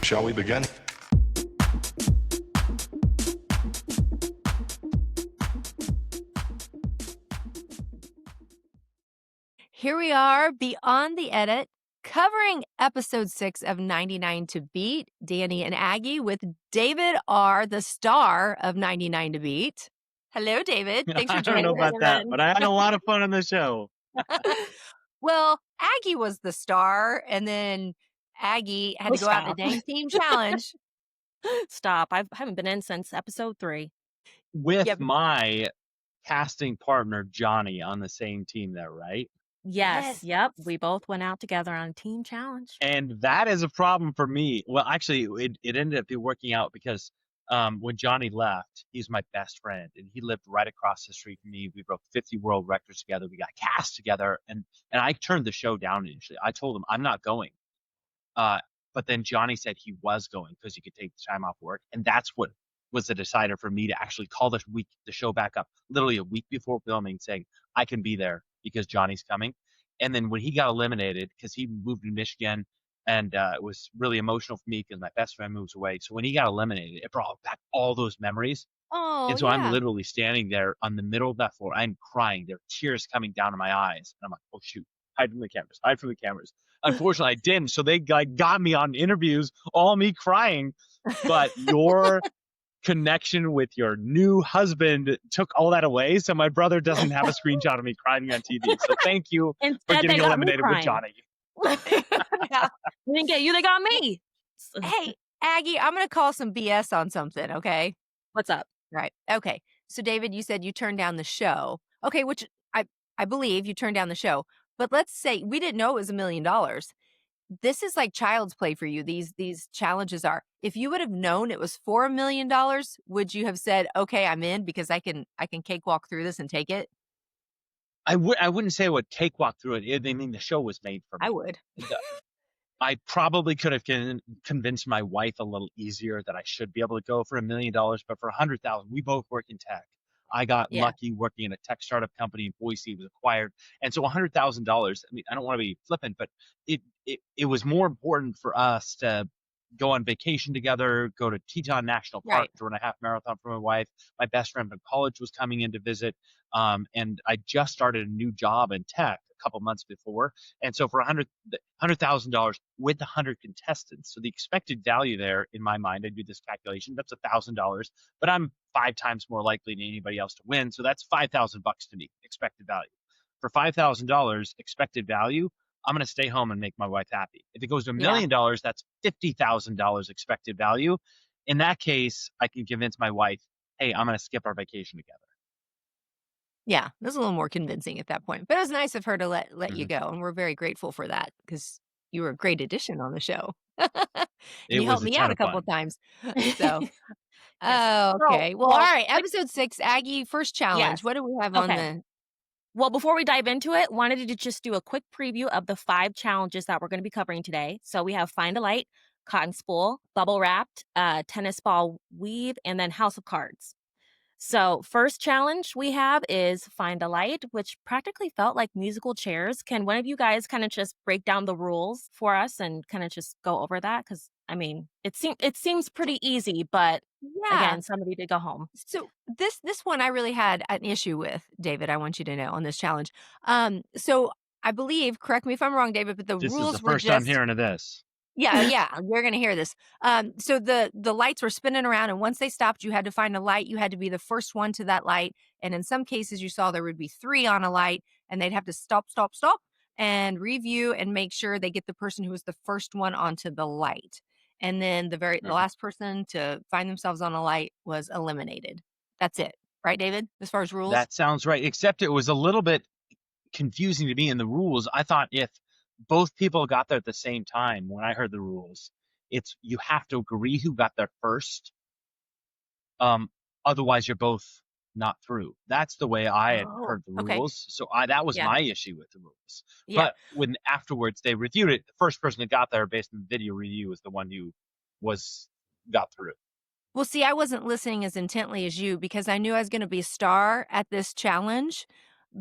Shall we begin? Here we are, Beyond the Edit, covering episode 6 of 99 to Beat, Danny and Aggie, with David R., the star of 99 to Beat. Hello, David. Thanks for I don't joining know us. about that, but I had a lot of fun on the show. Well, Aggie was the star, and then Aggie had Oh, to go out in the stop. dang team challenge. Stop. I haven't been in since episode 3. With Yep. my casting partner, Johnny, on the same team there, right? Yes. Yes. Yep. We both went out together on a team challenge. And that is a problem for me. Well, actually, it ended up working out because when Johnny left, he's my best friend, and he lived right across the street from me. We broke 50 world records together. We got cast together, and I turned the show down initially. I told him I'm not going. But then Johnny said he was going because he could take the time off work, and that's what was the decider for me to actually call the show back up literally a week before filming, saying I can be there because Johnny's coming. And then when he got eliminated, because he moved to Michigan, and it was really emotional for me because my best friend moves away. So when he got eliminated, it brought back all those memories. Oh, And so yeah. I'm literally standing there on the middle of that floor. I'm crying. There are tears coming down to my eyes. And I'm like, oh, shoot. Hide from the cameras. Hide from the cameras. Unfortunately, I didn't. So they got me on interviews, all me crying. But your connection with your new husband took all that away. So my brother doesn't have a screenshot of me crying on TV. So thank you for Instead, they getting got me eliminated with crying. Johnny. Yeah. They didn't get you, they got me. Hey, Aggie, I'm going to call some BS on something, okay? What's up? Right. Okay. So, David, you said you turned down the show. Okay, which I believe you turned down the show. But let's say we didn't know it was $1 million. This is like child's play for you. These challenges are. If you would have known it was for $1 million, would you have said, "Okay, I'm in because I can cakewalk through this and take it"? I wouldn't say I would cakewalk through it. I mean, the show was made for me. I would. I probably could have convinced my wife a little easier that I should be able to go for $1 million, but for $100,000, we both work in tech. I got lucky working in a tech startup company in Boise. It was acquired, and so $100,000. I mean, I don't want to be flippant, but it was more important for us to go on vacation together, go to Teton National Park Right. to run a half marathon for my wife. My best friend from college was coming in to visit, and I just started a new job in tech a couple months before. And so for $100,000 with 100 contestants, so the expected value there in my mind, I do this calculation, that's $1,000, but I'm 5 times more likely than anybody else to win. So that's $5,000 to me, expected value. For $5,000 expected value, I'm going to stay home and make my wife happy. If it goes to $1 million, that's $50,000 expected value. In that case, I can convince my wife, hey, I'm going to skip our vacation together. Yeah, it was a little more convincing at that point. But it was nice of her to let you go, and we're very grateful for that because you were a great addition on the show. It You helped was a me ton out a of couple fun. of times. So, Yes. okay. Well, all right. Episode 6, Aggie, first challenge. Yes. What do we have on Okay. the? Well, before we dive into it, wanted to just do a quick preview of the 5 challenges that we're going to be covering today. So we have Find a Light, Cotton Spool, Bubble Wrapped, Tennis Ball Weave, and then House of Cards. So first challenge we have is Find a Light, which practically felt like musical chairs. Can one of you guys kind of just break down the rules for us and kind of just go over that? Because, I mean, it seems pretty easy, but Yeah. again, somebody did go home. So this one I really had an issue with, David. I want you to know on this challenge. So I believe, correct me if I'm wrong, David, but the This rules is the were first just I'm hearing of this. Yeah, you're gonna hear this. So the lights were spinning around, and once they stopped, you had to find a light. You had to be the first one to that light. And in some cases, you saw there would be 3 on a light, and they'd have to stop, and review and make sure they get the person who was the first one onto the light. And then the last person to find themselves on a light was eliminated. That's it, right, David? As far as rules, That sounds right, except it was a little bit confusing to me in the rules. I thought if both people got there at the same time, when I heard the rules, it's you have to agree who got there first. Otherwise, you're both not through. That's the way I had heard the okay. rules. So that was Yeah. my issue with the rules. Yeah. But when afterwards they reviewed it, the first person that got there based on the video review was the one who got through. Well, see, I wasn't listening as intently as you because I knew I was going to be a star at this challenge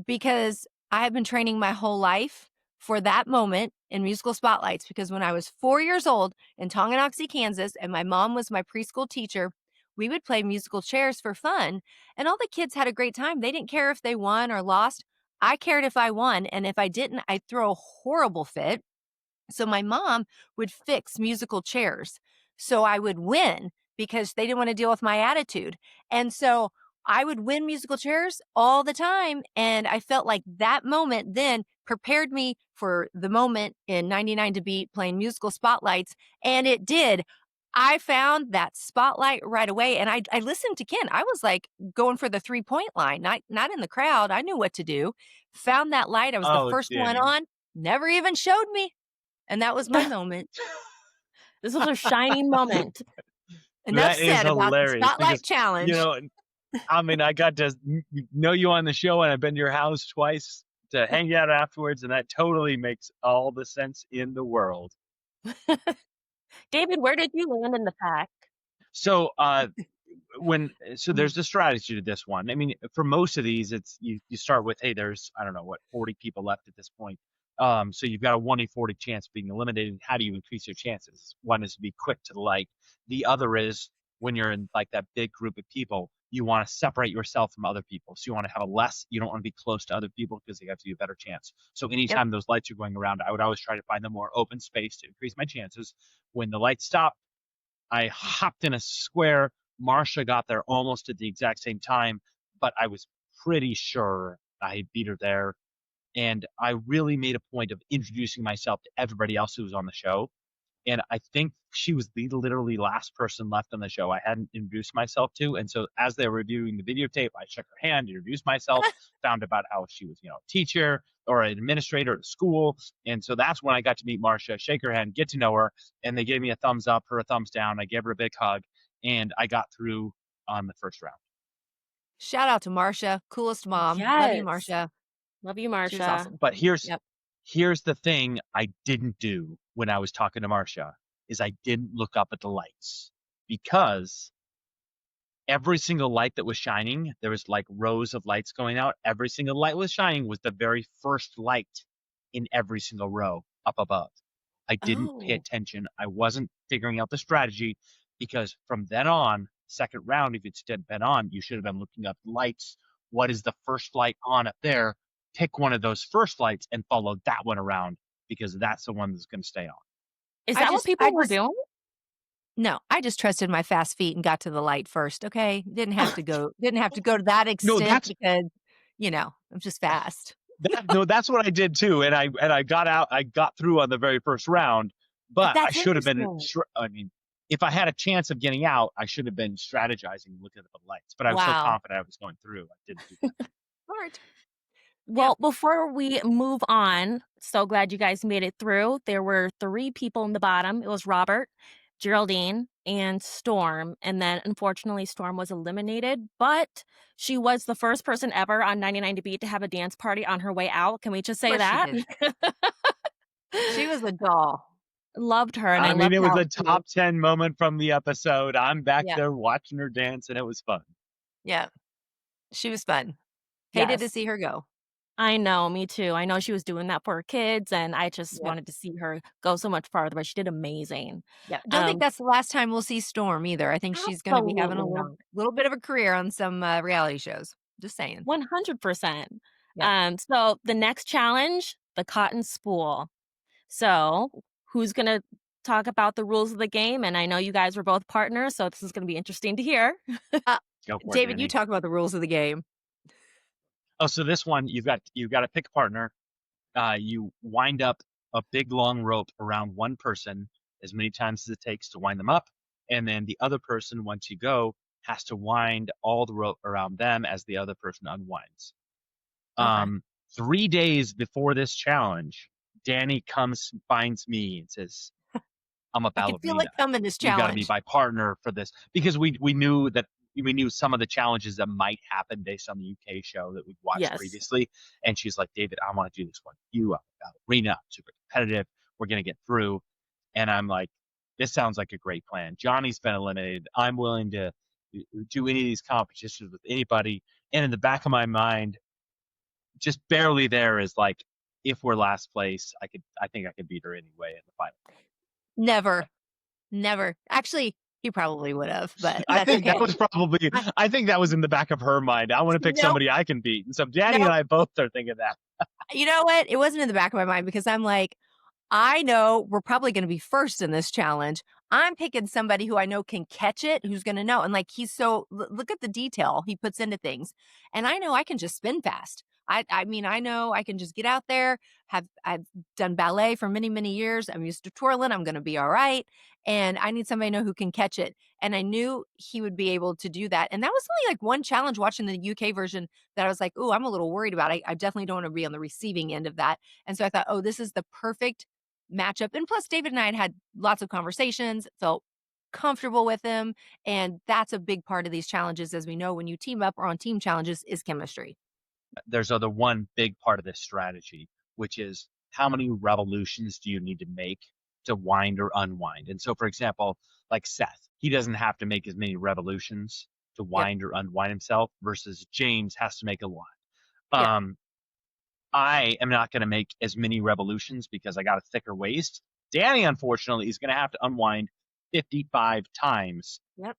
because I have been training my whole life for that moment in musical spotlights because when I was 4 years old in Tonganoxie, Kansas, and my mom was my preschool teacher, we would play musical chairs for fun, and all the kids had a great time. They didn't care if they won or lost. I cared if I won, and if I didn't, I'd throw a horrible fit. So my mom would fix musical chairs. So I would win because they didn't want to deal with my attitude. And so I would win musical chairs all the time. And I felt like that moment then prepared me for the moment in 99 to Beat playing musical spotlights. And it did. I found that spotlight right away. And I listened to Ken. I was like going for the 3-point line, not in the crowd. I knew what to do. Found that light. I was the Oh, first one Danny. on. Never even showed me. And that was my moment. This was a shining moment. Enough That is said about the hilarious spotlight because, you challenge. know, I mean, I got to know you on the show and I've been to your house twice to hang out afterwards, and that totally makes all the sense in the world. David, where did you land in the pack? So, there's a strategy to this one. I mean, for most of these, it's you start with, hey, there's, I don't know, what, 40 people left at this point. So you've got a 1 in 40 chance of being eliminated. How do you increase your chances? One is to be quick to the light. The other is when you're in like that big group of people, you want to separate yourself from other people. So you want to have you don't want to be close to other people because they have to you a better chance. So Yep. anytime those lights are going around, I would always try to find the more open space to increase my chances. When the lights stop, I hopped in a square. Marsha got there almost at the exact same time, but I was pretty sure I beat her there. And I really made a point of introducing myself to everybody else who was on the show. And I think she was the literally last person left on the show I hadn't introduced myself to. And so as they were reviewing the videotape, I shook her hand, introduced myself, found about how she was, a teacher or an administrator at school. And so that's when I got to meet Marsha, shake her hand, get to know her. And they gave me a thumbs up, her a thumbs down. I gave her a big hug, and I got through on the first round. Shout out to Marsha, coolest mom. Love you, Yes. Marsha. Love you, She was Marsha. awesome. But Yep. here's the thing I didn't do when I was talking to Marsha is I didn't look up at the lights because every single light that was shining, there was like rows of lights going out. Every single light was shining was the very first light in every single row up above. I didn't pay Oh. attention. I wasn't figuring out the strategy because from then on, second round, if it's been on, you should have been looking up lights. What is the first light on up there? Pick one of those first lights and follow that one around because that's the one that's going to stay on. Is I that what just I people were just doing? No, I just trusted my fast feet and got to the light first, okay? Didn't have to go to that No, extent because, I'm just fast. that's what I did too, and I got through on the very first round, But but I that's should have been. interesting. I mean, if I had a chance of getting out, I should have been strategizing, looking at the lights. But I was so Wow. confident I was going through, I didn't do that. Smart. Well, before we move on, so glad you guys made it through. There were 3 people in the bottom. It was Robert, Geraldine, and Storm. And then unfortunately, Storm was eliminated, but she was the first person ever on 99 to Beat to have a dance party on her way out. Can we just say Of course she that? did. She was a doll. Loved her, and I I mean, loved it was how a top 10 moment from the episode. I'm back Yeah. there watching her dance, and it was fun. Yeah. She was fun. Hated to Yes. see her go. I know, me too. I know she was doing that for her kids, and I just Yep. wanted to see her go so much farther, but she did amazing. Yeah. Don't think that's the last time we'll see Storm either. I think she's gonna be having a Absolutely little not. little bit of a career on some reality shows. Just saying. 100%. Yeah. So the next challenge, the cotton spool. So who's gonna talk about the rules of the game? And I know you guys were both partners, so this is gonna be interesting to hear. Go for it, David, you Danny. talk about the rules of the game. Oh, so this one you've got to pick a partner. You wind up a big long rope around one person as many times as it takes to wind them up, and then the other person, once you go, has to wind all the rope around them as the other person unwinds. Okay. 3 days before this challenge, Danny comes, finds me, and says, "I'm a I can feel it ballerina. coming, this You got to be challenge. my partner for this," because we knew some of the challenges that might happen based on the UK show that we'd watched Yes. previously. And she's like, "David, I want to do this one. You are a ballerina, super competitive. We're gonna get through." And I'm like, "This sounds like a great plan. Johnny's been eliminated. I'm willing to do any of these competitions with anybody." And in the back of my mind, just barely there is like, if we're last place, I think I could beat her anyway in the final. Never. Never. Actually, he probably would have, but I that's think that okay. was probably, I I think that was in the back of her mind. I want to pick Nope, somebody I can beat. And so Danny and nope. I both are thinking that. You know what? It wasn't in the back of my mind because I'm like, I know we're probably gonna be first in this challenge. I'm picking somebody who I know can catch it, who's gonna know, and, like, he's so look at the detail he puts into things, and I know I can just spin fast. I mean, I know I can just get out there, I've done ballet for many, many years, I'm used to twirling, I'm gonna be alright, and I need somebody I know who can catch it, and I knew he would be able to do that, and that was only, like, one challenge watching the UK version that I was like, "Ooh, I'm a little worried about." I definitely don't wanna be on the receiving end of that, and so I thought, "Oh, this is the perfect matchup." And plus, David and I had lots of conversations, felt comfortable with him. And that's a big part of these challenges, as we know, when you team up or on team challenges, is chemistry. There's other one big part of this strategy, which is how many revolutions do you need to make to wind or unwind? And so, for example, like Seth, he doesn't have to make as many revolutions to Yep. wind or unwind himself versus James has to make a lot. Yep. Um, I am not going to make as many revolutions because I got a thicker waist. Danny, unfortunately, is going to have to unwind 55 times Yep.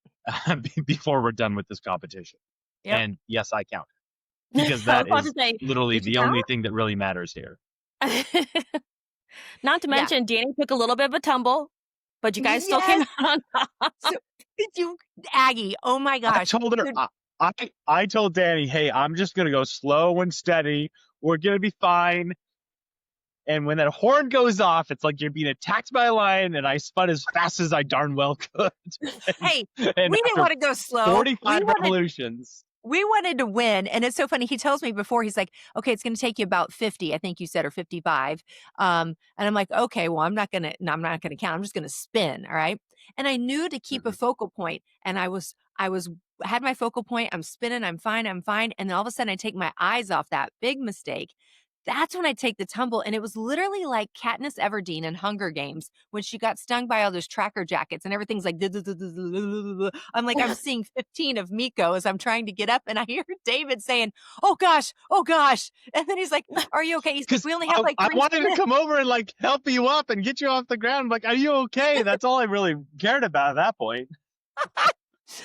before we're done with this competition. Yep. And yes, I count because I was that about to is say, literally did you the count? only thing that really matters here. Not to Yeah. mention, Danny took a little bit of a tumble, but you guys still came Yes. out on top. So you Aggie, oh my I gosh. told her, Dude, I told Danny, hey, I'm just going to go slow and steady. We're going to be fine. And when that horn goes off, it's like you're being attacked by a lion, and I spun as fast as I darn well could. and, hey, and we didn't after want to go slow. 45 revolutions, We wanted to win, and it's so funny, he tells me before, he's like, "Okay, it's gonna take you about 50," I think you said, or 55, and I'm like, "Okay, well, I'm not gonna count, I'm just gonna spin, all right?" And I knew to keep a Mhm. focal point, and I was had my focal point, I'm spinning, I'm fine, and then all of a sudden, I take my eyes off that big mistake. That's when I take the tumble, and it was literally like Katniss Everdeen in Hunger Games when she got stung by all those tracker jackets and everything's like I'm like, I'm seeing 15 of Miko as I'm trying to get up, and I hear David saying, oh gosh," and then he's like, "Are you okay?" He's like, because "We only have like I 3 wanted to spins." come over and like help you up and get you off the ground. I'm like, are you okay? That's all I really cared about at that point.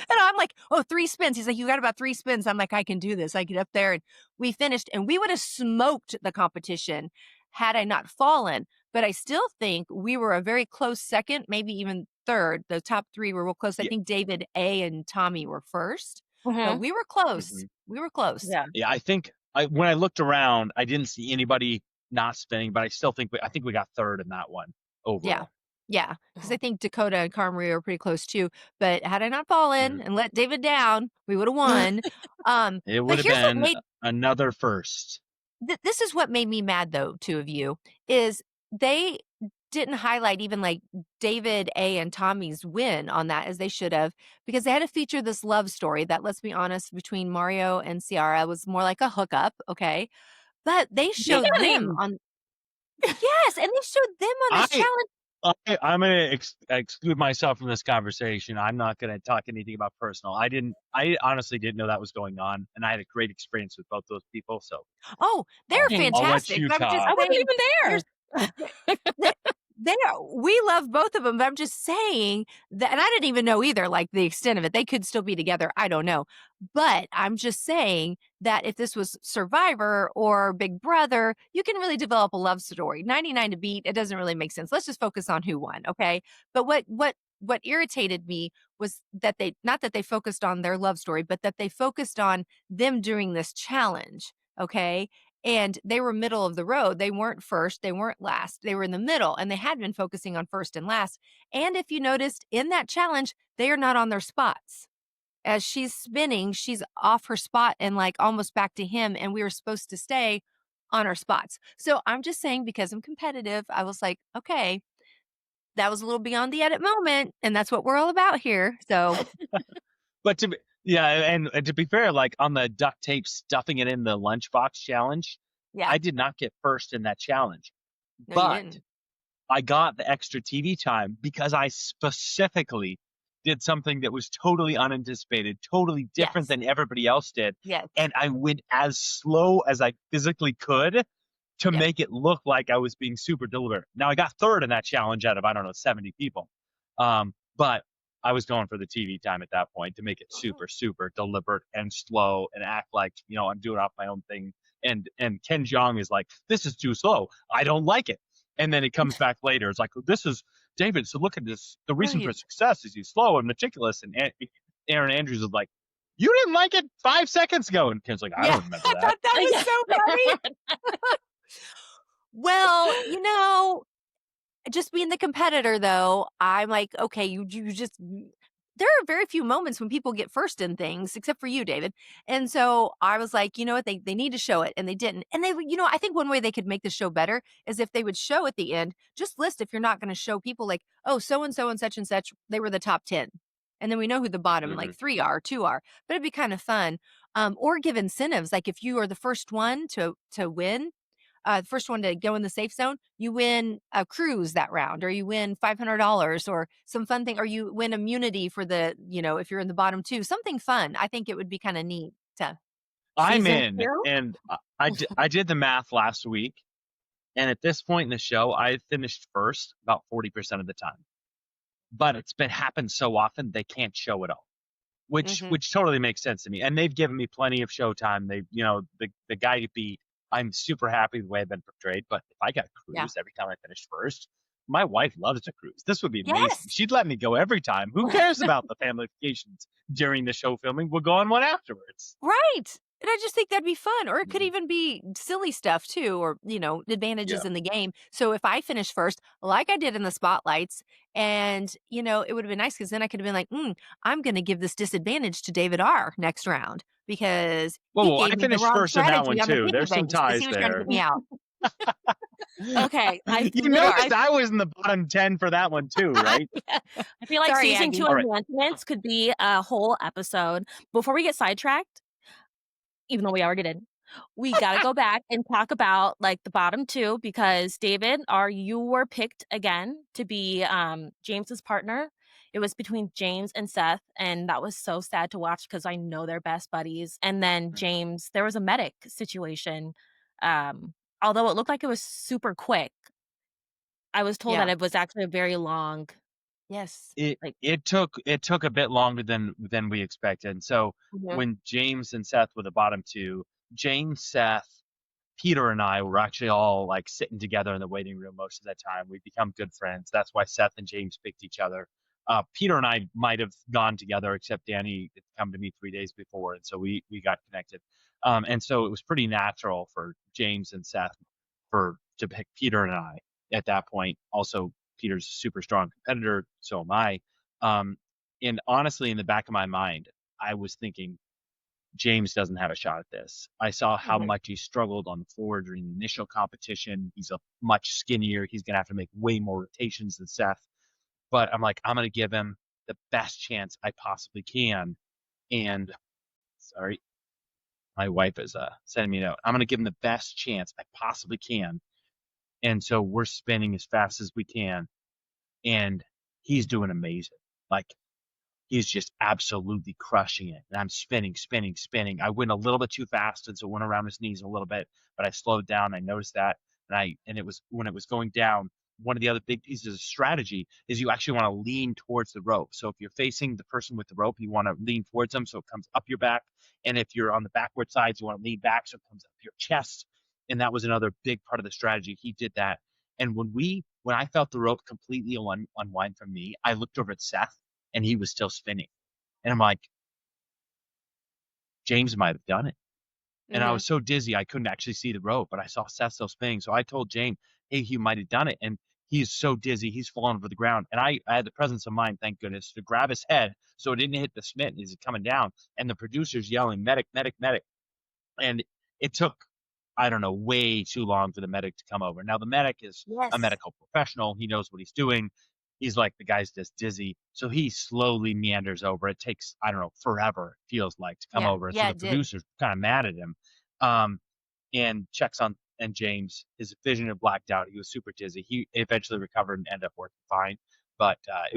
And I'm like, "Oh, 3 spins." He's like, "You got about 3 spins." I'm like, "I can do this." I get up there and we finished, and we would have smoked the competition had I not fallen. But I still think we were a very close second, maybe even third. The top 3 were real close. I Yeah. think David, A, and Tommy were first, but Mhm. we were close. Mhm. We were close. Yeah. Yeah, I think when I looked around, I didn't see anybody not spinning, but I still think I think we got third in that one Yeah. overall. Yeah, because I Mhm. think Dakota and Cara Maria were pretty close too, but had I not fallen Mhm. and let David down, we would have won. It would But have here's what been made another first. this is what made me mad though, 2 of you, is they didn't highlight even, like, David A. and Tommy's win on that as they should have, because they had to feature this love story that, let's be honest, between Mario and Ciara was more like a hookup, okay? But they showed them Danny! on yes, and they showed them on this I challenge. I'm gonna exclude myself from this conversation. I'm not gonna talk anything about personal. I honestly didn't know that was going on, and I had a great experience with both those people. So Oh, they're Dang. I'll let fantastic, you but I'm just I talk. wasn't saying even there's there. Th they are we love both of them, but I'm just saying that and I didn't even know either, like, the extent of it. They could still be together, I don't know. But I'm just saying that if this was Survivor or Big Brother, you can really develop a love story. 99 to beat, it doesn't really make sense. Let's just focus on who won, okay? But what irritated me was that they not that they focused on their love story, but that they focused on them doing this challenge, okay? And they were middle of the road. They weren't first, they weren't last. They were in the middle, and they had been focusing on first and last. And if you noticed in that challenge, they are not on their spots. As she's spinning, she's off her spot and like almost back to him, and we were supposed to stay on our spots. So I'm just saying because I'm competitive, I was like, okay, that was a little beyond the edit moment, and that's what we're all about here. So But yeah, and to be fair, like on the duct tape stuffing it in the lunchbox challenge, yeah, I did not get first in that challenge, no, you but didn't. I got the extra TV time because I specifically did something that was totally unanticipated, totally different Yes, than everybody else did. yes. And I went as slow as I physically could. to Yep. make it look like I was being super deliberate. Now I got third in that challenge out of, I don't know, 70 people. But I was going for the TV time at that point to make it super, super deliberate and slow and act like, I'm doing off my own thing. And Ken Jeong is like, this is too slow. I don't like it. And then it comes back later. It's like, this is David. So look at this. The reason for Brilliant. success is he's slow and meticulous. And Aaron Andrews is like, you didn't like it 5 seconds ago. And Ken's like, I Yeah, don't remember I that. thought that was so funny. Well, just being the competitor though, I'm like, okay, you just there are very few moments when people get first in things, except for you, David. And so I was like, you know what, they need to show it, and they didn't. And I think one way they could make the show better is if they would show at the end, just list if you're not going to show people like, oh, so and such and such, they were the top 10. And then we know who the bottom Mm-hmm. like three are, two are. But it'd be kind of fun. Or give incentives. Like if you are the first one to win, first one to go in the safe zone, you win a cruise that round, or you win $500 or some fun thing, or you win immunity for if you're in the bottom two, something fun. I think it would be kind of neat to. I'm Season in. 2? And I did the math last week. And at this point in the show, I finished first about 40% of the time. But it's been happened so often they can't show it all, Mhm. which totally makes sense to me. And they've given me plenty of showtime. They, the guy to beat. I'm super happy the way I've been portrayed. But if I got a Yeah. cruise every time I finished first, my wife loves to cruise. This would be amazing. Yes. She'd let me go every time. Who cares about the family vacations during the show filming? We'll go on one afterwards. Right. And I just think that'd be fun. Or it could Mhm. even be silly stuff too, or, advantages Yeah. in the game. So if I finish first, like I did in the spotlights, and, it would have been nice because then I could have been like, I'm going to give this disadvantage to David R next round because he Well, I gave me the finished wrong first in that one strategy on the too. piggy There's some banks because he ties was trying to there. get me out. Okay, You noticed I was in the bottom 10 for that one too, right? I feel like Sorry, season Aggie. 2 All right. enhancements could be a whole episode. Before we get sidetracked, even though we already did, we gotta go back and talk about, like, the bottom 2 because David, you were picked again to be, James's partner. It was between James and Seth, and that was so sad to watch because I know they're best buddies. And then James, there was a medic situation, although it looked like it was super quick, I was told that Yeah. it was actually a very long, Yes. It like. it took a bit longer than we expected. So Mhm. when James and Seth were the bottom two, James, Seth, Peter and I were actually all like sitting together in the waiting room most of that time. We become good friends. That's why Seth and James picked each other. Peter and I might have gone together, except Danny had come to me 3 days before, and so we got connected. And so it was pretty natural for James and Seth to pick Peter and I at that point. Also, Peter's a super strong competitor, so am I. Um, and honestly, in the back of my mind, I was thinking James doesn't have a shot at this. I saw how Mhm. much he struggled on the floor during the initial competition. He's a much skinnier. He's going to have to make way more rotations than Seth. But I'm like, I'm going to give him the best chance I possibly can. And sorry, my wife is sending me a note. I'm going to give him the best chance I possibly can. And so we're spinning as fast as we can. And he's doing amazing. Like, he's just absolutely crushing it. And I'm spinning, spinning, spinning. I went a little bit too fast, and so went around his knees a little bit, but I slowed down. I noticed that. And it was when it was going down, one of the other big pieces of strategy is you actually want to lean towards the rope. So if you're facing the person with the rope, you want to lean towards them so it comes up your back. And if you're on the backward sides, you want to lean back so it comes up your chest. And that was another big part of the strategy. He did that. And when I felt the rope completely unwind from me, I looked over at Seth and he was still spinning. And I'm like, James might have done it. And I Mhm. was so dizzy I couldn't actually see the rope, but I saw Seth still spinning. So I told James, hey, he might have done it. And he's so dizzy, he's falling over the ground. And I had the presence of mind, thank goodness, to grab his head so it didn't hit the Smith as he's coming down. And the producer's yelling, medic, medic, medic. And it took, I don't know, way too long for the medic to come over. Now, the medic is a Yes. medical professional. He knows what he's doing. He's like, the guy's just dizzy. So he slowly meanders over. It takes, I don't know, forever, it feels like, to come Yeah. over. And so Yeah, the it did. producer's kind of mad at him, um, and checks on and James. His vision had blacked out. He was super dizzy. He eventually recovered and ended up working fine. But I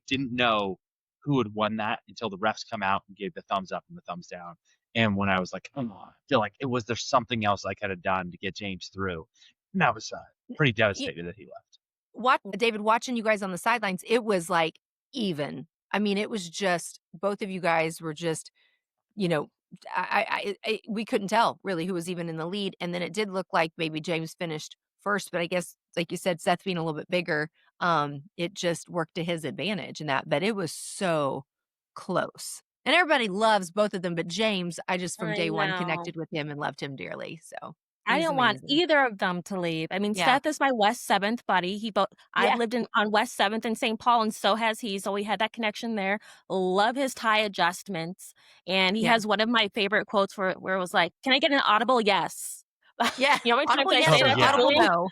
didn't know who had won that until the refs come out and gave the thumbs up and the thumbs down. And when I was like, "Oh," I feel like it was there something else I could have done to get James through? And I was, pretty Y devastated that he left. David, watching you guys on the sidelines, it was, like, even. I mean, it was just both of you guys were just, you know, we couldn't tell really who was even in the lead, and then it did look like maybe James finished first, but I guess, like you said, Seth being a little bit bigger, it just worked to his advantage in that, but it was so close. And everybody loves both of them, but James, I just from I day one know. connected with him and loved him dearly, so I he's didn't want amazing. either of them to leave. I mean, Yeah. Seth is my West 7th buddy. I've Yeah. lived on West 7th in St. Paul, and so has he, so we had that connection there. Love his tie adjustments, and he Yeah. has one of my favorite quotes where it was like, "Can I get an audible yes?" Yeah. You know how many times Audible I yes say Oh, or that to yeah. audible Julian? no.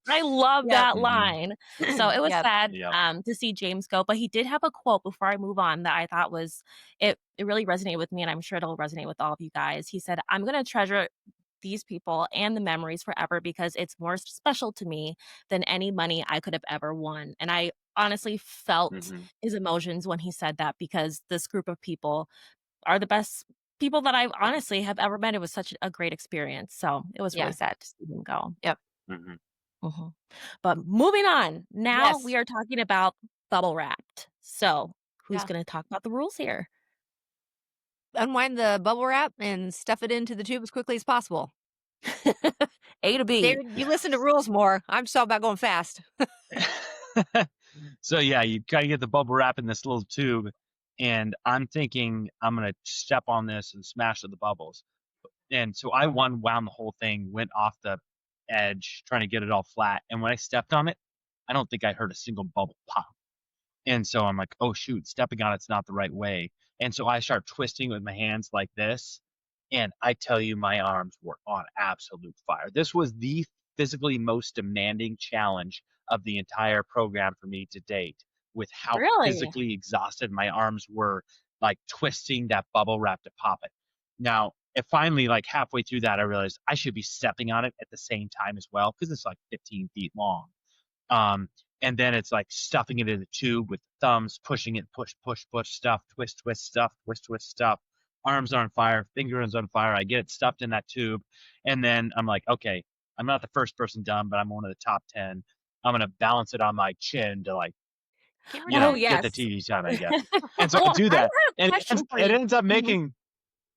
I love Yep. that Mhm. line. So it was Yep. sad, Yep. to see James go, but he did have a quote before I move on that I thought was it really resonated with me, and I'm sure it'll resonate with all of you guys. He said, "I'm gonna treasure these people and the memories forever because it's more special to me than any money I could have ever won." And I honestly felt Mhm. his emotions when he said that because this group of people are the best people that I honestly have ever met. It was such a great experience. So it was really Yeah. sad to see him go. Yep. Mhm. Mhm. But moving on, now we Yes. are talking about bubble wrapped. So who's Yeah. going to talk about the rules here? Unwind the bubble wrap and stuff it into the tube as quickly as possible. A to B. David, you listen to rules more. I'm just all about going fast. So, yeah, you gotta get the bubble wrap in this little tube, and I'm thinking I'm gonna step on this and smash the bubbles. And so I wound the whole thing, went off the edge, trying to get it all flat, and when I stepped on it, I don't think I heard a single bubble pop. And so I'm like, "Oh, shoot, stepping on it's not the right way." And so I start twisting with my hands like this, and I tell you, my arms were on absolute fire. This was the physically most demanding challenge of the entire program for me to date, with how Really? physically exhausted my arms were, like, twisting that bubble wrap to pop it. Now, it finally, like, halfway through that, I realized I should be stepping on it at the same time as well because it's, like, 15 feet long. Um, and then it's like stuffing it in the tube with the thumbs, pushing it, push, push, push, stuff, twist, twist, stuff, twist, twist, stuff. Arms are on fire, fingers on fire. I get it stuffed in that tube. And then I'm like, okay, I'm not the first person done, but I'm one of the top 10. I'm going to balance it on my chin to, like, Camera you Oh, know, time. get the yes. TV time, I guess. And so I Well, do I that. have a And question for it you. ends up Mhm. making,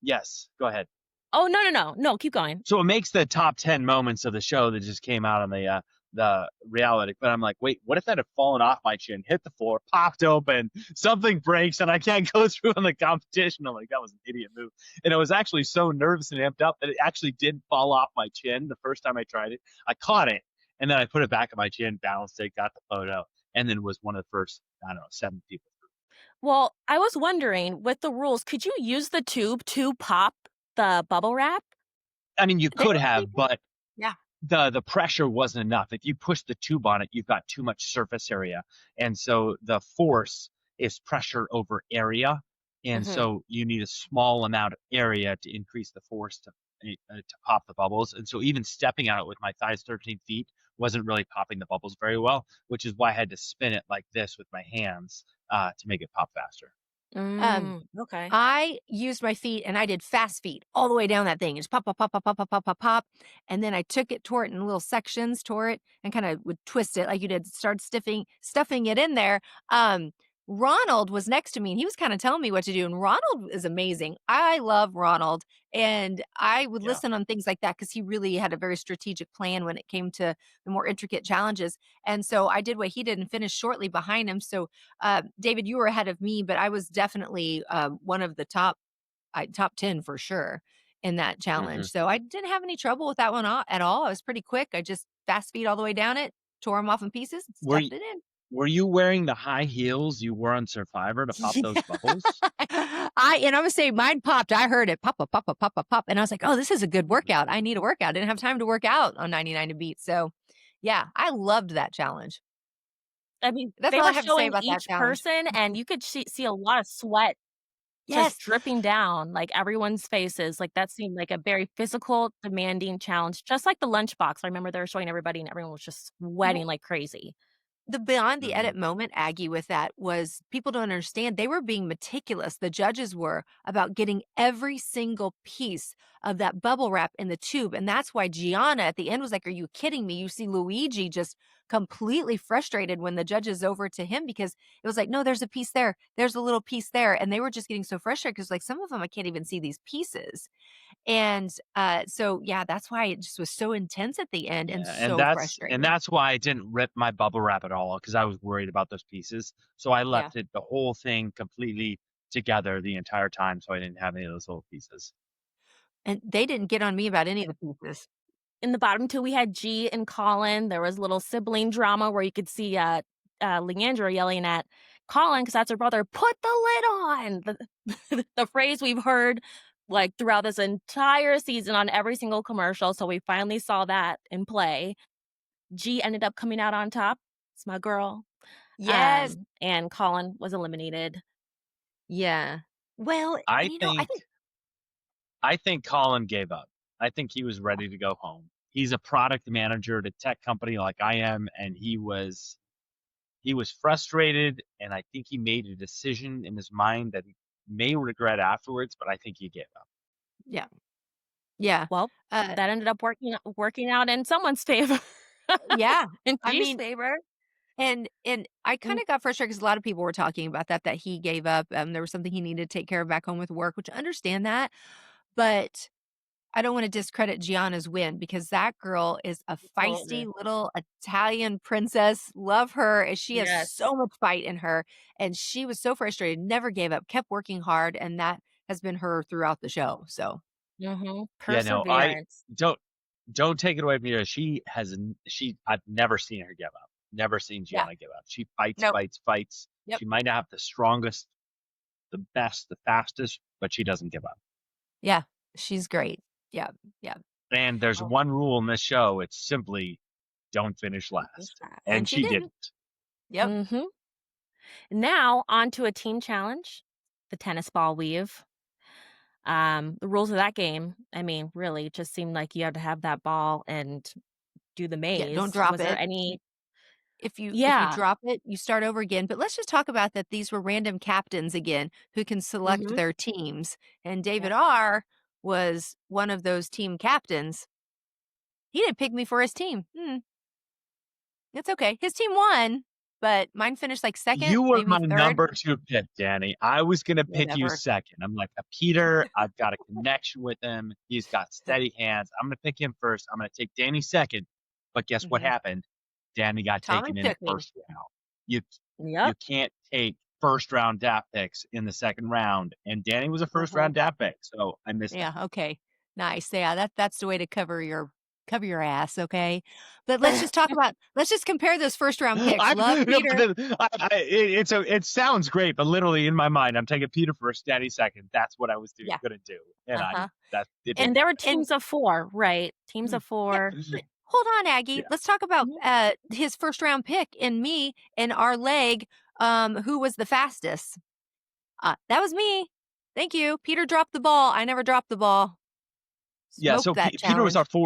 yes, go ahead. Oh, no, no, no. No, keep going. So it makes the top 10 moments of the show that just came out on the reality. But I'm like, wait, what if that had fallen off my chin, hit the floor, popped open, something breaks, and I can't go through in the competition? I'm like, that was an idiot move. And I was actually so nervous and amped up that it actually did fall off my chin the first time I tried it. I caught it, and then I put it back on my chin, balanced it, got the photo, and then was one of the first, I don't know, 7 people. Well, I was wondering, with the rules, could you use the tube to pop the bubble wrap? I mean, you They could were have, thinking but Yeah. the pressure wasn't enough. If you push the tube on it, you've got too much surface area. And so the force is pressure over area. And Mhm. so you need a small amount of area to increase the force to pop the bubbles. And so even stepping on it with my thighs 13 feet wasn't really popping the bubbles very well, which is why I had to spin it like this with my hands to make it pop faster. Um, Okay. I used my feet and I did fast feet all the way down that thing. Just pop, pop, pop, pop, pop, pop, pop, pop, pop. And then I took it, tore it in little sections, tore it, and kind of would twist it like you did, start stuffing it in there. Um, Ronald was next to me and he was kind of telling me what to do. And Ronald is amazing. I love Ronald. And I would Yeah. listen on things like that because he really had a very strategic plan when it came to the more intricate challenges. And so I did what he did and finished shortly behind him. So David, you were ahead of me, but I was definitely one of the top 10 for sure in that hmm challenge. So I didn't have any trouble with that one at all. I was pretty quick. I just fast feet all the way down it, tore them off in pieces, and Were stuffed it in. Were you wearing the high heels you wore on Survivor to pop those bubbles? I would say mine popped. I heard it pop, pop, pop, pop, pop, pop, pop, and I was like, "Oh, this is a good Mhm. workout. I need a workout." I didn't have time to work out on 99 to beat. So, yeah, I loved that challenge. I mean, That's they all I were have to say showing about that each challenge. person, and you could see a lot of sweat just Yes. dripping down, like, everyone's faces, like, that seemed like a very physical, demanding challenge, just like the lunchbox. I remember they were showing everybody, and everyone was just sweating like crazy. The beyond the Mhm. edit moment, Aggie, with that was people don't understand. They were being meticulous, the judges were, about getting every single piece of that bubble wrap in the tube. And that's why Gianna at the end was like, "Are you kidding me?" You see Luigi just completely frustrated when the judges over to him because it was like, "No, there's a piece there. There's a little piece there." And they were just getting so frustrated because, like, some of them I can't even see these pieces. And so, yeah, that's why it just was so intense at the end and Yeah, and so that's frustrating. why I didn't rip my bubble wrap at all because I was worried about those pieces. So I Yeah. left it the whole thing completely together the entire time, so I didn't have any of those little pieces. And they didn't get on me about any of the pieces. In the bottom 2, we had G and Colin. There was little sibling drama where you could see, Leandra yelling at Colin because that's her brother, "Put the lid on!" The phrase we've heard, like, throughout this entire season on every single commercial, so we finally saw that in play. G ended up coming out on top. It's my girl. Yes. And Colin was eliminated. Yeah. Well, I and, I think think I think Colin gave up. I think he was ready to go home. He's a product manager at a tech company like I am, and he was frustrated, and I think he made a decision in his mind that he may regret afterwards, but I think he gave up. yeah. Yeah. Well, Uh, that ended up working out in someone's favor. yeah. In I G's mean, favor. and I Mm, kinda got frustrated because a lot of people were talking about that he gave up, there was something he needed to take care of back home with work, which I understand that, but I don't wanna discredit Gianna's win because that girl is a feisty absolutely. little Italian princess, love her, and she has Yes. so much fight in her, and she was so frustrated, never gave up, kept working hard, and that has been her throughout the show, so Mhm. Yeah, no, I Perseverance. don't don't take it away from her. I've never seen her give up. Never seen yeah. Gianna give up. She fights, Nope. fights, fights. Yep. She might not have the strongest, the best, the fastest, but she doesn't give up. Yeah. She's great. Yeah. Yeah. And there's Oh, one rule in this show. It's simply don't finish finish last. And And she she didn't. didn't. Yep. Mhm. Now on to a team challenge, the tennis ball weave. The rules of that game, I mean, really just seemed like you had to have that ball and do the Yeah, don't maze. drop Was there it. any If you Yeah. drop it, you start over again, but let's just talk about that these were random captains again who can select Mhm. their teams, and David Yep. R. was one of those team captains. He didn't pick me for his team. It's okay. His team won, but mine finished, like, 2nd, You were maybe my 3rd. number 2 pick, Danny. I was gonna pick you Whatever. second. I'm like, Peter, I've got a connection with him. He's got steady hands. I'm gonna pick him first. I'm gonna take Danny second. But guess what Mhm. happened? Danny got Tommy taken in the took me. first round. You you Yep. can't take first round draft picks in the second round, and Danny was a first Uh-huh. round draft pick, so I missed Yeah, out. okay. Nice. Yeah, that's the way to cover your ass, okay? But let's just compare those first round picks. I Love no, but Peter. it sounds great, but literally in my mind, I'm taking Peter first, Danny second. That's what I was Yeah. gonna do, and Uh-huh. it And didn't there were happen. And teams of 4, right? Teams of yeah, 4. but hold on, Aggie. Yeah. Let's talk about Mhm. his first round pick and me and our leg, who was the fastest. That was me. Thank you. Peter dropped the ball. I never dropped the ball. Yeah, Smoked so that Peter was our challenge.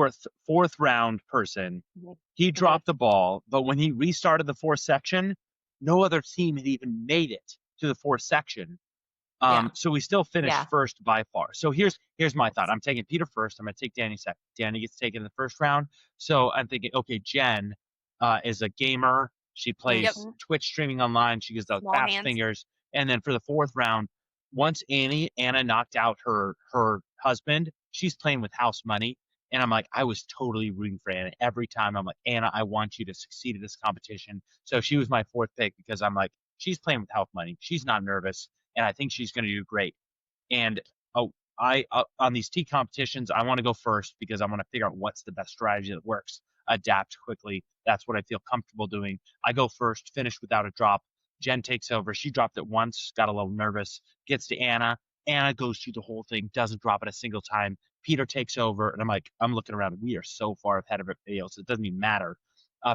fourth round person. Mhm. He Mhm. dropped the ball, but when he restarted the fourth section, no other team had even made it to the fourth section. Yeah. So we still finished Yeah. first by far. So here's my thought. I'm taking Peter first. I'm gonna take Danny second. Danny gets taken in the first round. So I'm thinking, okay, Jen is a gamer. She Yep. plays Twitch streaming online. She gets the Small fast hands. fingers. And then for the fourth round, once Anna knocked out her husband, she's playing with house money. And I'm like, I was totally rooting for Anna every time. I'm like, Anna, I want you to succeed at this competition. So she was my fourth pick because I'm like, she's playing with house money. She's not nervous, and I think she's going to do great. And oh, I on these tea competitions, I want to go first because I want to figure out what's the best strategy that works. Adapt quickly. That's what I feel comfortable doing. I go first, finish without a drop. Jen takes over. She dropped it once, got a little nervous. Gets to Anna. Anna goes through the whole thing, doesn't drop it a single time. Peter takes over, and I'm like, I'm looking around. We are so far ahead of everybody else. It doesn't even matter.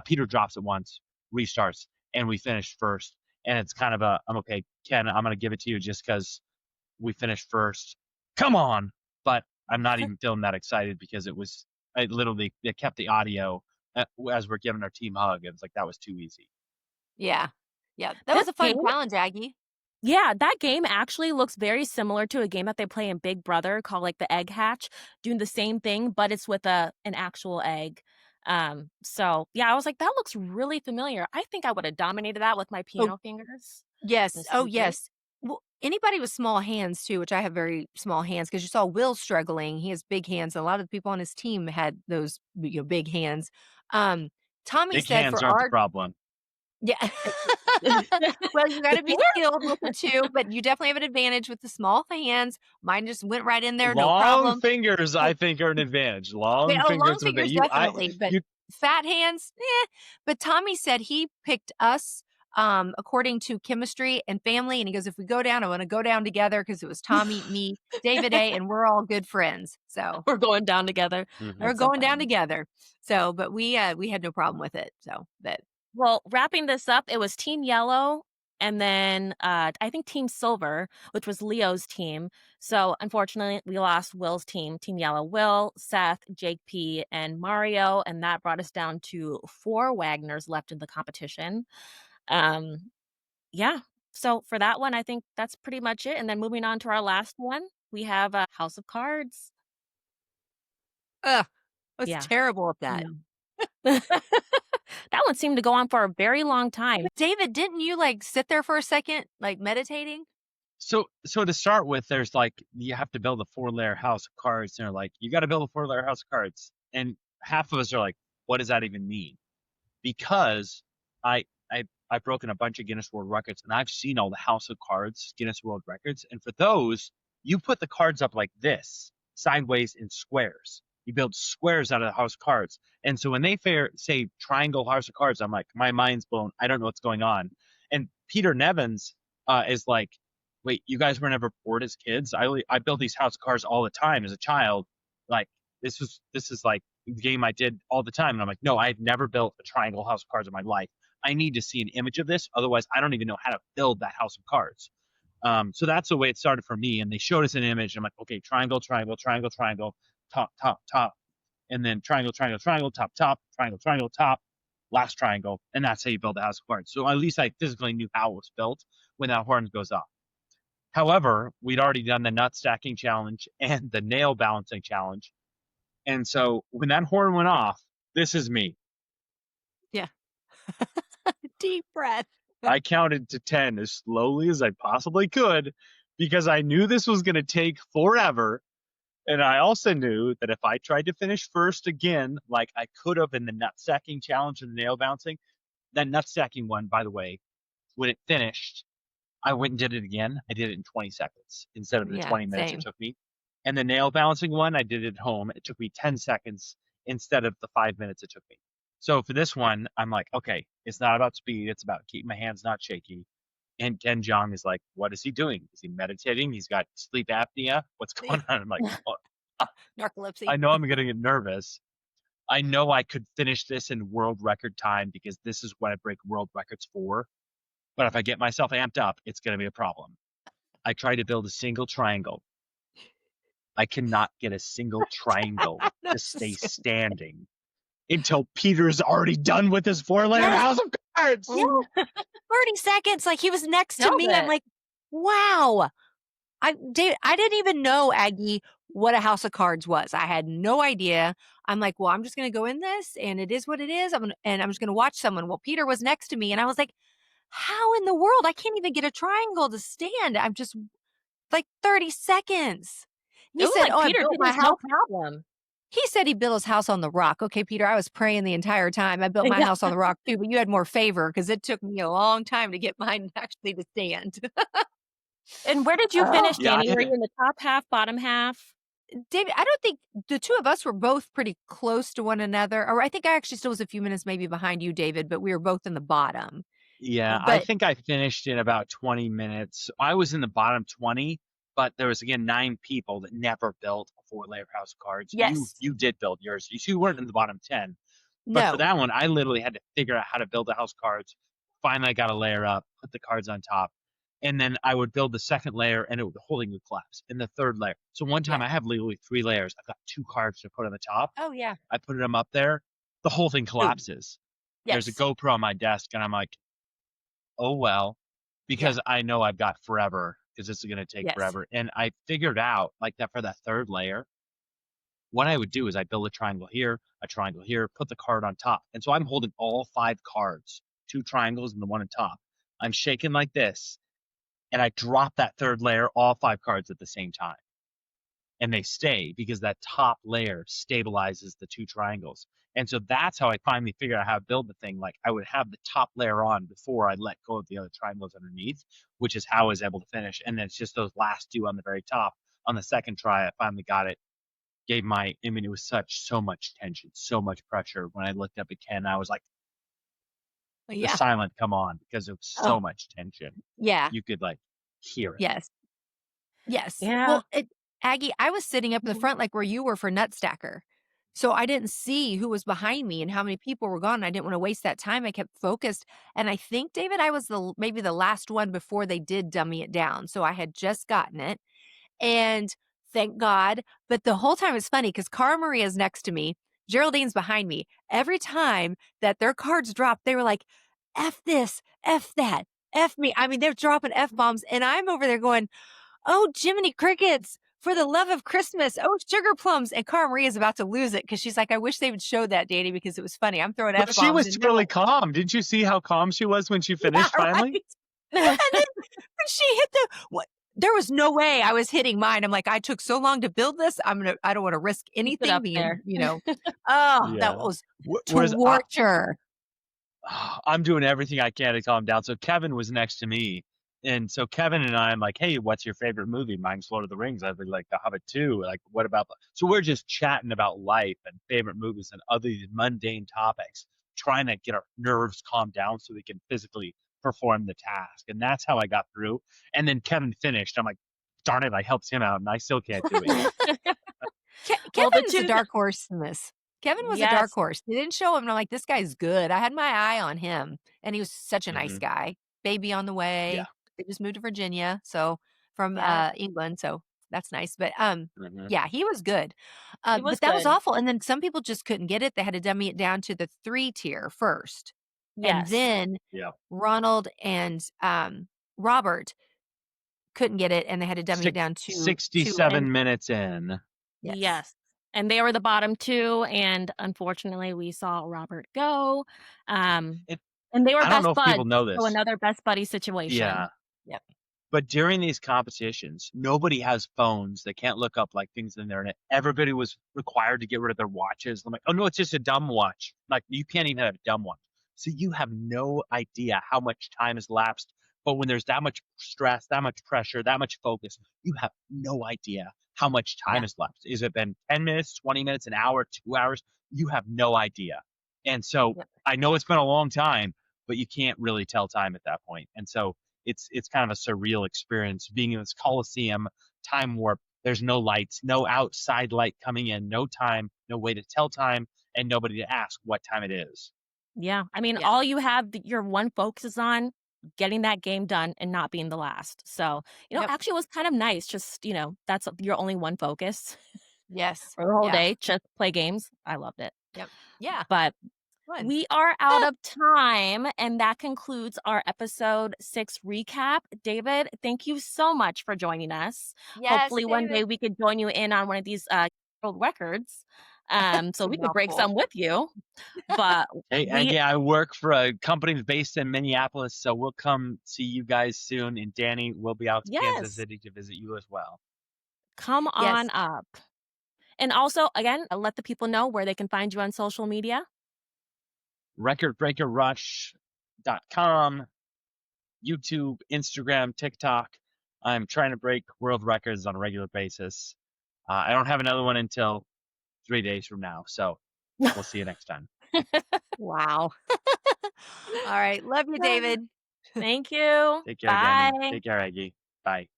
Peter drops it once, restarts, and we finish first. And it's kind of I'm okay, Ken. I'm gonna give it to you just because we finished first. Come on. But I'm not even feeling that excited because it literally, it kept the audio as we're giving our team hug. It was like, that was too easy. Yeah. Yeah. That This was a fun game challenge, Aggie. Yeah, that game actually looks very similar to a game that they play in Big Brother called, like, the Egg Hatch, doing the same thing, but it's with an actual egg. So, yeah, I was like, "That looks really familiar." I think I would've dominated that with my Oh, piano fingers. yes. This Oh, secret. yes. Well, anybody with small hands too, which I have very small hands because you saw Will struggling. He has big hands. A lot of the people on his team had those, big hands. Um, Tommy Big said hands for aren't the our problem. yeah. Well, you If gotta you be skilled with the 2, but you definitely have an advantage with the small hands. Mine just went right in there, no Long problem. fingers, I think, are an advantage. Okay, Long oh, long fingers are the fingers you I definitely, but you fat hands, but Tommy said he picked us, according to chemistry and family, and he goes, "If we go down, I wanna go down together because it was Tommy, me, David A, and we're all good friends." So, We're going down together. we're Mhm. That's so going down funny. together. So, but we had no problem with it, so, but Well, wrapping this up, it was Team Yellow and then, I think Team Silver, which was Leo's team. So, unfortunately, we lost Will's team, Team Yellow. Will, Seth, Jake P, and Mario, and that brought us down to 4 Wagners left in the competition. Um, yeah. So, for that one, I think that's pretty much it, and then moving on to our last one, we have, House of Cards. ugh, I was Yeah. terrible at I that. know. That one seemed to go on for a very long time. But David, didn't you, like, sit there for a second, like, meditating? So to start with, there's like you have to build a 4-layer house of cards, and they're like, you got to build a 4-layer house of cards, and half of us are like, what does that even mean? Because I I've broken a bunch of Guinness World Records, and I've seen all the House of Cards Guinness World Records, and for those, you put the cards up like this, sideways in squares. You build squares out of the House of Cards, and so when they say triangle House of Cards, I'm like, my mind's blown. I don't know what's going on. And Peter Nevins is like, wait, you guys were never bored as kids? I built these House of Cards all the time as a child. Like this is like the game I did all the time. And I'm like, no, I've never built a triangle house of cards in my life. I need to see an image of this. Otherwise, I don't even know how to build that house of cards. So that's the way it started for me. And they showed us an image. I'm like, okay, triangle, triangle, triangle, triangle, top, top, top. And then triangle, triangle, triangle, top, top, triangle, triangle, top, last triangle. And that's how you build a house of cards. So at least I physically knew how it was built when that horn goes off. However, we'd already done the nut stacking challenge and the nail balancing challenge. And so when that horn went off, this is me. Yeah. Deep breath. I counted to 10 as slowly as I possibly could because I knew this was going to take forever. And I also knew that if I tried to finish first again, like I could have in the nut stacking challenge and the nail bouncing, that nut stacking one, by the way, when it finished, I went and did it again. I did it in 20 seconds instead of the Yeah, 20 minutes it same. took me. And the nail balancing one, I did it at home. It took me 10 seconds instead of the 5 minutes it took me. So for this one, I'm like, okay, it's not about speed. It's about keeping my hands not shaky. And Ken Jong is like, what is he doing? Is he meditating? He's got sleep apnea. What's going on? I'm like, oh, Narcolepsy. I know I'm going to get nervous. I know I could finish this in world record time because this is what I break world records for. But if I get myself amped up, it's going to be a problem. I try to build a single triangle. I cannot get a single triangle to That's stay just standing until Peter's already done with his 4-layer yes, house of yeah, cards. 30 seconds, like, he was next to Killed me, I'm it. like, "Wow." I didn't even know, Aggie, what a house of cards was. I had no idea. I'm like, "Well, I'm just gonna go in this, and it is what it is, I'm just gonna watch someone." Well, Peter was next to me, and I was like, "How in the world? I can't even get a triangle to stand." I'm just like, 30 seconds. It He was said, like "Oh, I Peter built did my this no house." problem. He said he built his house on the rock. Okay, Peter, I was praying the entire time. I built my Yeah. house on the rock too, but you had more favor because it took me a long time to get mine actually to stand. And where did you Oh. finish, Yeah, Danny? Were you in the top half, bottom half? David, I don't think the 2 of us were both pretty close to one another, or I think I actually still was a few minutes maybe behind you, David, but we were both in the bottom. yeah. I But think I finished in about 20 minutes. I was in the bottom 20, but there was again 9 people that never built a 4-layer house of cards. You yes, you did build yours. You weren't in the bottom 10. But for no, that one, I literally had to figure out how to build the house cards. Finally, I got a layer up, put the cards on top, and then I would build the second layer, and the whole thing would collapse. And the third layer. So one time, yeah. I have literally 3 layers. I've got 2 cards to put on the top. Oh, yeah. I put them up there. The whole thing Boom. collapses. There's a Yes. GoPro on my desk, and I'm like, oh well, Yeah. because I know I've got forever because this is gonna take Yes. forever. And I figured out like that for that third layer, what I would do is I build a triangle here, put the card on top. And so I'm holding all 5 cards, 2 triangles and the one on top. I'm shaking like this, and I drop that third layer, all 5 cards at the same time. And they stay because that top layer stabilizes the 2 triangles. And so that's how I finally figured out how to build the thing. Like I would have the top layer on before I let go of the other triangles underneath, which is how I was able to finish. And then it's just those last 2 on the very top. On the second try, I finally got it. I mean, it was so much tension, so much pressure. When I looked up at Ken, I was like, the Yeah. silent come on because it was Oh, so much tension. yeah. You could like hear it. Yes. Yes. Yeah. Well, Aggie, I was sitting up in the Mhm. front like where you were for Nut Stacker. So I didn't see who was behind me and how many people were gone. I didn't want to waste that time. I kept focused. And I think, David, I was maybe the last one before they did dummy it down. So I had just gotten it. And thank God. But the whole time it's funny because Cara Maria's next to me, Geraldine's behind me. Every time that their cards dropped, they were like, F this, F that, F me. I mean, they're dropping F bombs. And I'm over there going, oh, Jiminy Crickets, for the love of Christmas. Oh, sugar plums. And Cara Maria's about to lose it because she's like, I wish they would show that, Danny, because it was funny. I'm throwing F But she bombs was and totally no. calm. Didn't you see how calm she was when she Yeah, finished finally? right. And then when she hit what? There was no way I was hitting mine. I'm like, I took so long to build this. I don't want to risk Keep it anything up being, there. oh, that Yeah. was Whereas I, torture. I'm doing everything I can to calm down. So Kevin was next to me. And so Kevin and I'm like, hey, what's your favorite movie? Mine's Lord of the Rings. I'd be like, The Hobbit 2. Like, what about so we're just chatting about life and favorite movies and other mundane topics, trying to get our nerves calmed down so we can physically perform the task. And that's how I got through. And then Kevin finished. I'm like, darn it, I helped him out and I still can't do it. Well, the Kevin's a 2 dark horse in this. Kevin was a dark yes. horse. They didn't show him, and I'm like, "This guy's good." I had my eye on him, and he was such a nice Hmm. guy. Baby on the Yeah. way. They just moved to Virginia, so from, Yes. England, so that's nice, but, Hmm. yeah, he was good. It was But that was good. awful, and then some people just couldn't get it. They had to dummy it down to the 3 tier first, and Yes. then Yeah. Ronald and, Robert couldn't get it, and they had to dummy it Six, down to 2 and 67 minutes in. yes. Yes. And they were the bottom 2, and unfortunately, we saw Robert go. Um, It, and they were I don't best know if people buds, know so this. another best buddy Yeah. situation. Yep. But during these competitions, nobody has phones. They can't look up like things in the internet. Everybody was required to get rid of their watches. I'm like, oh no, it's just a dumb watch. Like you can't even have a dumb watch. So you have no idea how much time has lapsed. But when there's that much stress, that much pressure, that much focus, you have no idea how much time Yeah. has lapsed. Is it been 10 minutes, 20 minutes, an hour, 2 hours? You have no idea. And so Yep. I know it's been a long time, but you can't really tell time at that point. And so it's kind of a surreal experience being in this Coliseum, time warp. There's no lights, no outside light coming in, no time, no way to tell time, and nobody to ask what time it is. Yeah. I mean, Yeah. all you have your one focus is on getting that game done and not being the last. So, Yep. actually it was kind of nice. Just, that's your only one focus Yes. for the whole Yeah. day. Just play games. I loved it. Yep. Yeah. But Fun. we are out of time, and that concludes our episode 6 recap. David, thank you so much for joining us. Yes, Hopefully, one day David. we could join you in on one of these world records, so It's a we could break mouthful. some with you. But Hey, we, Aggie, I work for a company based in Minneapolis, so we'll come see you guys soon. And Danny, we'll be out to Kansas yes, City to visit you as well. come Yes. on up. And also, again, let the people know where they can find you on social media. Recordbreakerrush.com, YouTube, Instagram, TikTok. I'm trying to break world records on a regular basis. I don't have another one until 3 days from now. So we'll see you next time. Wow. All right. Love you, David. Thank you. Take care, Danny. Bye. Take care, Aggie. Bye.